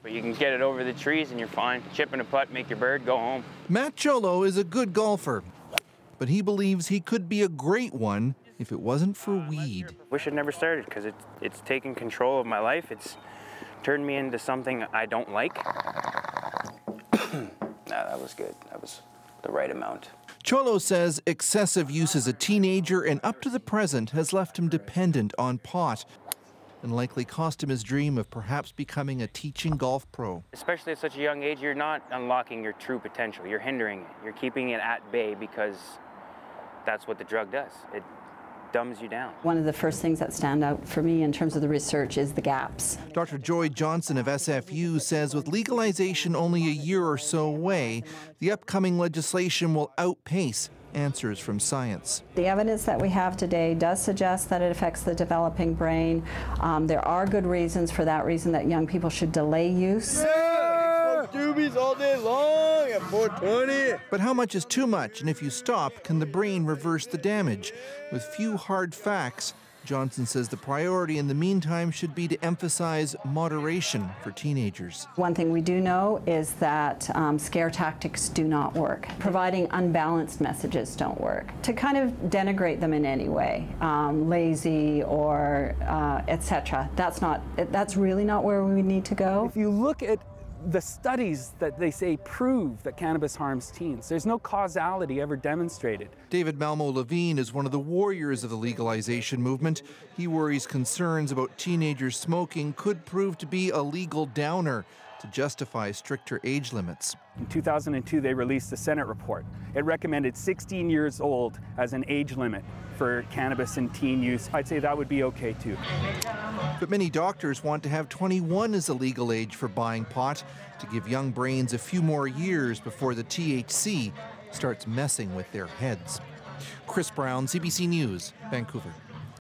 But you can get it over the trees and you're fine. Chip in a putt, make your bird, go home. Matt Cholo is a good golfer, but he believes he could be a great one if it wasn't for weed. Wish it never started because it's taken control of my life. It's turned me into something I don't like. That was good. That was the right amount. Cholo says excessive use as a teenager and up to the present has left him dependent on pot and likely cost him his dream of perhaps becoming a teaching golf pro. Especially at such a young age, you're not unlocking your true potential. You're hindering it. You're keeping it at bay because that's what the drug does. It dumbs you down. One of the first things that stand out for me in terms of the research is the gaps. Dr. Joy Johnson of SFU says with legalization only a year or so away, the upcoming legislation will outpace answers from science. The evidence that we have today does suggest that it affects the developing brain. There are good reasons for that reason that young people should delay use. Doobies all day long at 420. But how much is too much? And if you stop, can the brain reverse the damage? With few hard facts, Johnson says the priority in the meantime should be to emphasize moderation for teenagers. One thing we do know is that scare tactics do not work. Providing unbalanced messages don't work. To kind of denigrate them in any way, lazy or etc. That's really not where we need to go. If you look at the studies that they say prove that cannabis harms teens, there's no causality ever demonstrated. David Malmo Levine is one of the warriors of the legalization movement. He worries concerns about teenagers smoking could prove to be a legal downer to justify stricter age limits. In 2002, they released a Senate report. It recommended 16 years old as an age limit for cannabis and teen use. I'd say that would be okay too. But many doctors want to have 21 as a legal age for buying pot to give young brains a few more years before the THC starts messing with their heads. Chris Brown, CBC News, Vancouver.